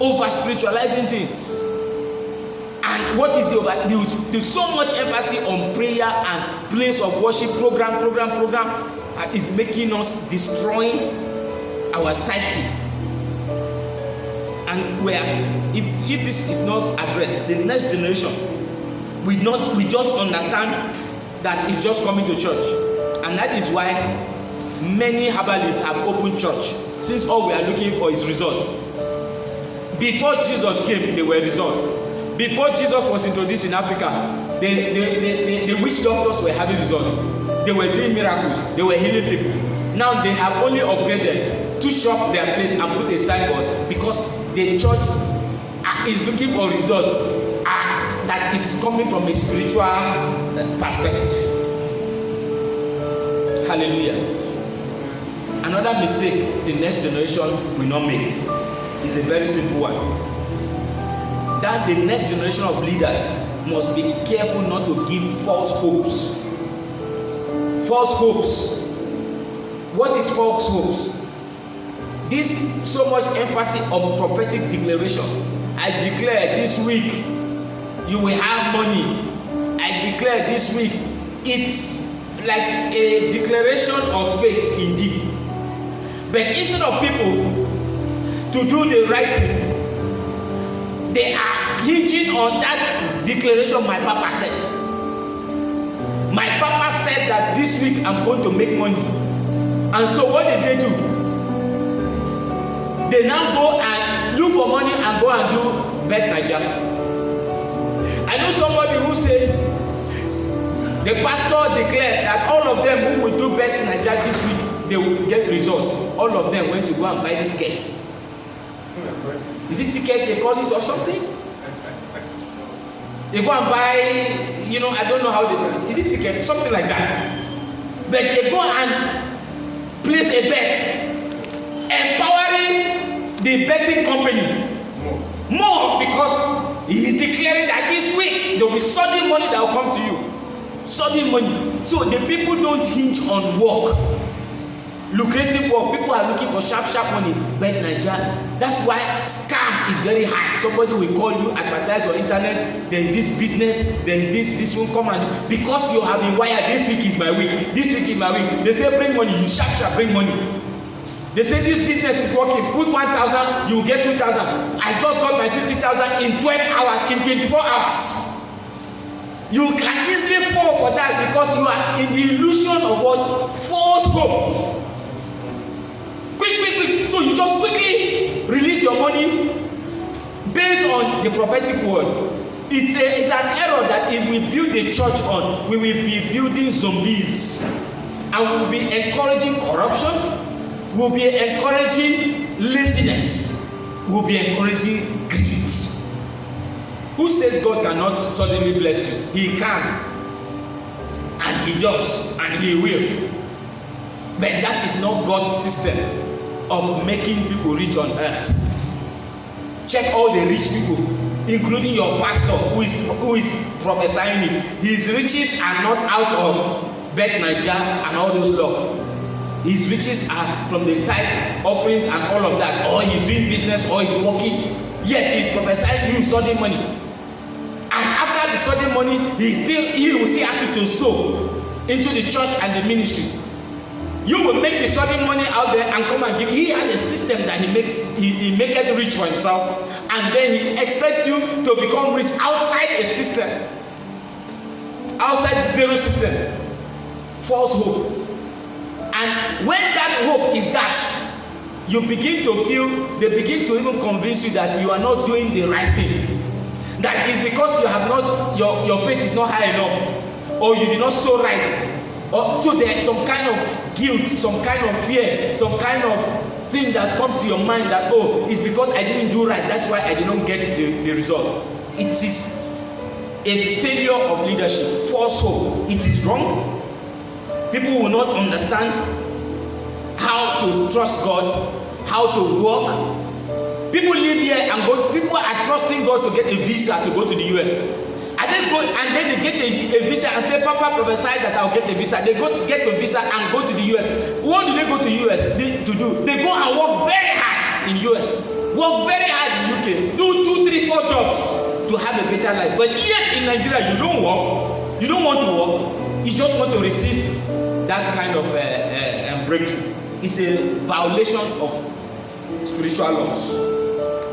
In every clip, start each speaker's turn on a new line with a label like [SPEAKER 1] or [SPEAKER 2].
[SPEAKER 1] over spiritualizing things. And what is there's so much emphasis on prayer and place of worship, program is making us destroying our psyche. And if this is not addressed, the next generation we just understand that it's just coming to church. And that is why many herbalists have opened church, since all we are looking for is result. Before Jesus came, they were result. Before Jesus was introduced in Africa, the witch doctors were having results. They were doing miracles. They were healing people. Now they have only upgraded to shop their place and put a signboard because the church is looking for results that is coming from a spiritual perspective. Hallelujah. Another mistake the next generation will not make is a very simple one. That the next generation of leaders must be careful not to give false hopes. False hopes. What is false hopes? This so much emphasis on prophetic declaration. I declare this week you will have money. I declare this week. It's like a declaration of faith indeed. But instead of people to do the right thing, they are hinging on that declaration my papa said. My papa said that this week I'm going to make money. And so what did they do? They now go and look for money and go and do Bet Naija. I know somebody who says the pastor declared that all of them who will do Bet Naija this week, they will get results. All of them went to go and buy tickets. Is it ticket they call it or something? They go and buy, I don't know how they, is it ticket? Something like that. But they go and place a bet, empowering the betting company more because he is declaring that this week there will be sudden money that will come to you. Sudden money. So the people don't hinge on work. Lucrative work. People are looking for sharp money. Bet Naija. That's why scam is very high. Somebody will call you, advertise on internet. There is this business. There is this will come and because you have been wired. This week is my week. This week is my week. They say bring money. You sharp bring money. They say this business is working. Put 1,000, you get 2,000. I just got my 50,000 in 12 hours. In 24 hours. You can easily fall for that because you are in the illusion of what? False hope. Quick. So you just quickly release your money based on the prophetic word. It's an error that if we build the church on, we will be building zombies. And we will be encouraging corruption. We will be encouraging laziness. We will be encouraging greed. Who says God cannot suddenly bless you? He can. And he does. And he will. But that is not God's system of making people rich on earth. Check all the rich people, including your pastor who is prophesying it. His riches are not out of Bet Naija and all those stuff. His riches are from the tithe offerings and all of that. Or he's doing business or he's working. Yet he's prophesying you sudden money. And after the sudden money, he will still ask you to sow into the church and the ministry. You will make the sudden money out there and come and give. He has a system that he makes it rich for himself, and then he expects you to become rich outside a system, outside the zero system. False hope. And when that hope is dashed, you begin to feel, they begin to even convince you that you are not doing the right thing. That is because you have not, your faith is not high enough, or you did not sow right. So there is some kind of guilt, some kind of fear, some kind of thing that comes to your mind that, oh, it's because I didn't do right, that's why I did not get the result. It is a failure of leadership, false hope. It is wrong. People will not understand how to trust God, how to work. People live here and go, people are trusting God to get a visa to go to the US. And then go and then they get a visa and say, Papa prophesied that I'll get the visa. They go get the visa and go to the US. What do they go to US to do? They go and work very hard in US. Work very hard in UK, do 2, 3, 4 jobs to have a better life. But yet in Nigeria, you don't work, you don't want to work, you just want to receive that kind of breakthrough. It's a violation of spiritual laws.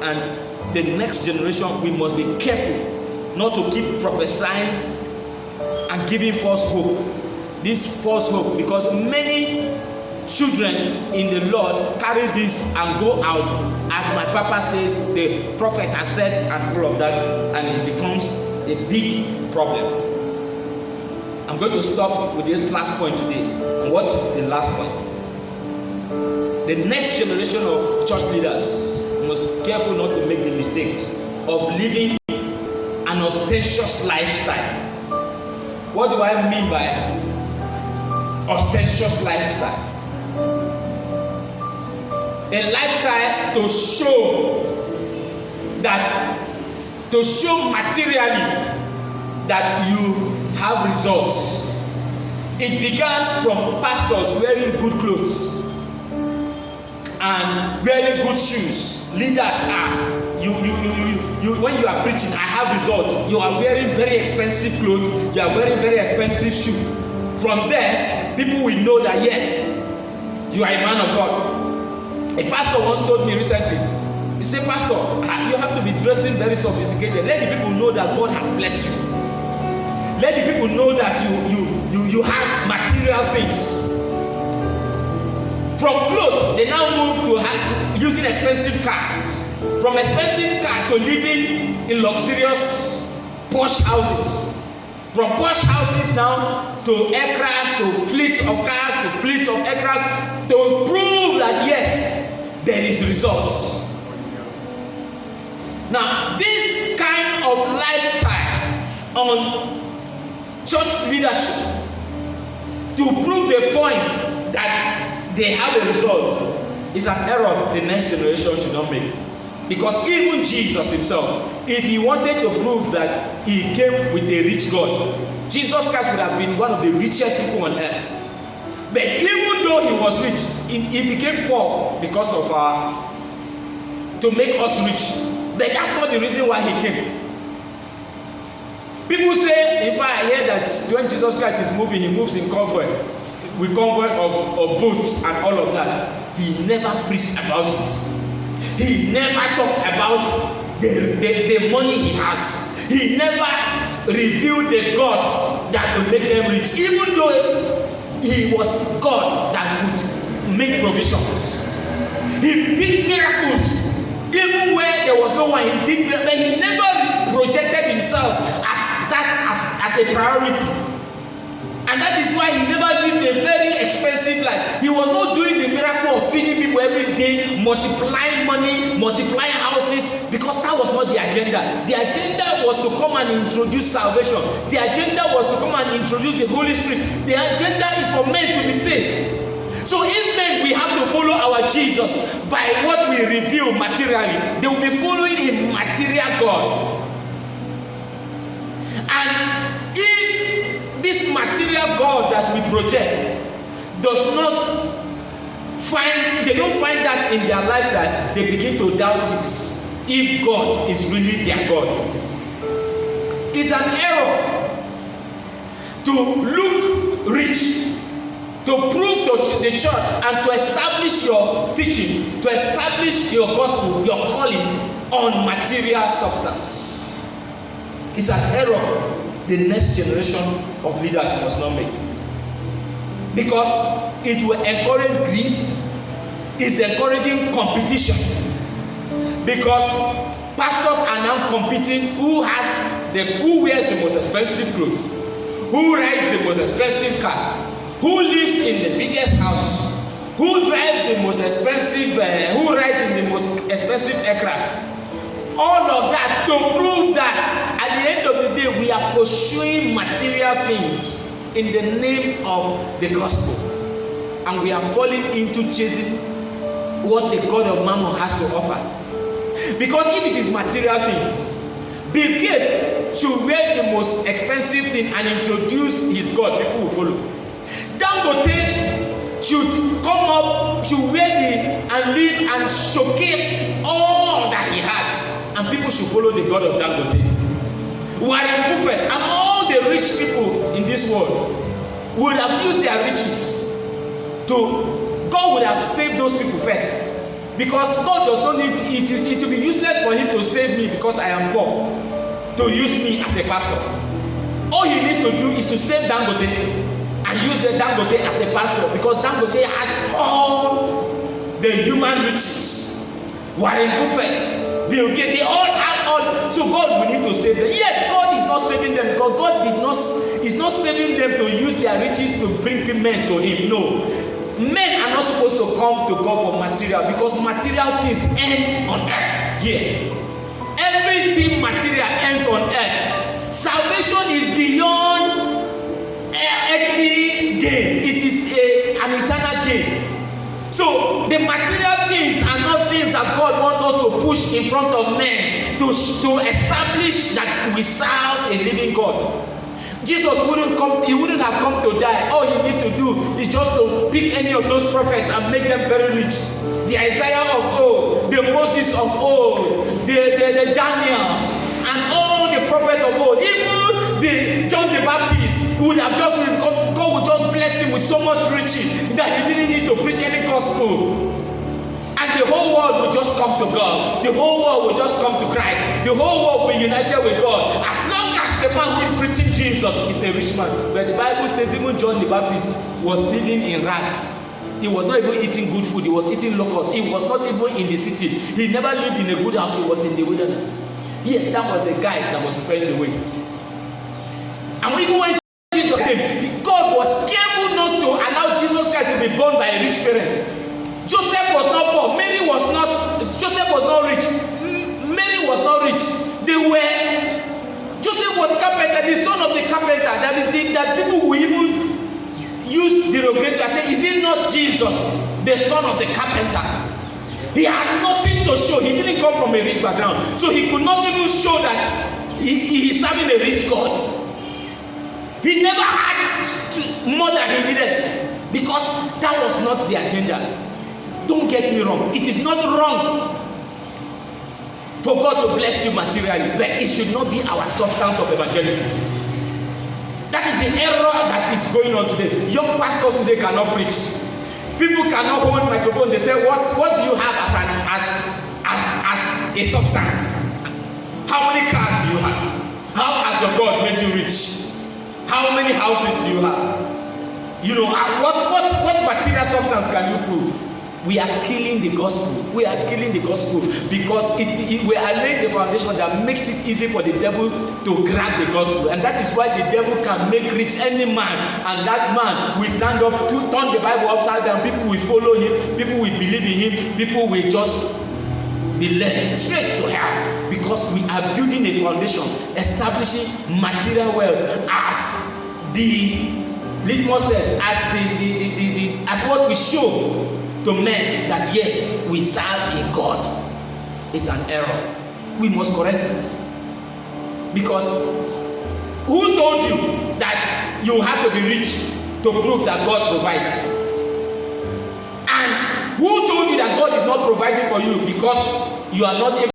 [SPEAKER 1] And the next generation, we must be careful not to keep prophesying and giving false hope. This false hope, because many children in the Lord carry this and go out, as my papa says, the prophet has said, and all of that, and it becomes a big problem. I'm going to stop with this last point today. And what is the last point? The next generation of church leaders must be careful not to make the mistakes of living an ostentatious lifestyle. What do I mean by ostentatious lifestyle? A lifestyle to show materially that you have results. It began from pastors wearing good clothes and wearing good shoes. Leaders are when you are preaching, I have results. You are wearing very expensive clothes, you are wearing very expensive shoes. From there, people will know that yes, you are a man of God. A pastor once told me recently, he said, Pastor, you have to be dressing very sophisticated. Let the people know that God has blessed you. Let the people know that you have material things. From clothes, they now move to using expensive cars. From expensive car to living in luxurious posh houses. From posh houses now to aircraft, to fleets of cars, to fleets of aircraft, to prove that yes, there is results. Now, this kind of lifestyle on church leadership to prove the point that they have a result is an error the next generation should not make. Because even Jesus himself, if he wanted to prove that he came with a rich God, Jesus Christ would have been one of the richest people on earth. But even though he was rich, he became poor because of to make us rich. But that's not the reason why he came. People say, in fact, I hear that when Jesus Christ is moving, he moves in convoy, with convoy of boats and all of that. He never preached about it. He never talked about the money he has. He never revealed the God that will make them rich, even though he was God that could make provisions. He did miracles, even where there was no one. He did, but he never projected himself as a priority. And that is why he never lived a very expensive life. He was not doing the miracle of feeding people every day, multiplying money, multiplying houses, because that was not the agenda. The agenda was to come and introduce salvation. The agenda was to come and introduce the Holy Spirit. The agenda is for men to be saved. So if men, we have to follow our Jesus by what we reveal materially, they will be following a material God. And if this material God that we project does not find, they don't find that in their lives, that they begin to doubt it, if God is really their God. It's an error to look rich, to prove to the church and to establish your teaching, to establish your gospel, your calling on material substance. It's an error the next generation of leaders must not make, because it will encourage greed. It's encouraging competition, because pastors are now competing who wears the most expensive clothes, who rides the most expensive car, who lives in the biggest house, who drives the most expensive, who rides in the most expensive aircraft. All of that to prove that at the end of the day we are pursuing material things in the name of the gospel, and we are falling into chasing what the God of Mammon has to offer. Because if it is material things, Bill Gates should wear the most expensive thing and introduce his God, people will follow. Dangote should come up, should wear and live and showcase all that he has. should follow the God of Dangote. Warren Buffett and all the rich people in this world would have used their riches to, God would have saved those people first. Because God does not need it will be useless for him to save me because I am poor, to use me as a pastor. All he needs to do is to save Dangote and use the Dangote as a pastor, because Dangote has all the human riches. Warren Buffett, Bill Gates, they all have all. So God will need to save them. Yet God is not saving them, because God is not saving them to use their riches to bring men to him. No. Men are not supposed to come to God for material, because material things end on earth here. Everything material ends on earth. Salvation is beyond earthly gain. It is an eternal gain. So the material things are not things that God wants us to push in front of men to establish that we serve a living God. Jesus wouldn't come, he wouldn't have come to die. All he need to do is just to pick any of those prophets and make them very rich. The Isaiah of old, the Moses of old, the Daniels, and all the prophets of old, even the John the Baptist would have just been, God would just bless him with so much riches that he didn't need to preach any gospel. And the whole world will just come to God. The whole world will just come to Christ. The whole world will be united with God. As long as the man who is preaching Jesus is a rich man. But the Bible says even John the Baptist was living in rags. He was not even eating good food. He was eating locusts. He was not even in the city. He never lived in a good house. He was in the wilderness. Yes, that was the guy that was preparing the way. And even when Jesus came, God was careful not to allow Jesus Christ to be born by a rich parent. Joseph was not poor. Mary was not. Joseph was not rich. Mary was not rich. Joseph was carpenter, the son of the carpenter. That people will even use derogatory and say, is it not Jesus, the son of the carpenter? He had nothing to show. He didn't come from a rich background, so he could not even show that he is serving a rich God. He never had more than he needed, because that was not the agenda. Don't get me wrong. It is not wrong for God to bless you materially, but it should not be our substance of evangelism. That is the error that is going on today. Young pastors today cannot preach. People cannot hold microphone. They say, what do you have as a substance? How many cars do you have? How has your God made you rich? How many houses do you have? You know, what material substance can you prove? We are killing the gospel. We are killing the gospel because we are laying the foundation that makes it easy for the devil to grab the gospel. And that is why the devil can make rich any man. And that man will stand up to turn the Bible upside down. People will follow him. People will believe in him. People will just be led straight to hell. Because we are building a foundation, establishing material wealth as the litmus test, as what we show to men that yes, we serve a God. It's an error. We must correct it. Because who told you that you have to be rich to prove that God provides? And who told you that God is not providing for you because you are not able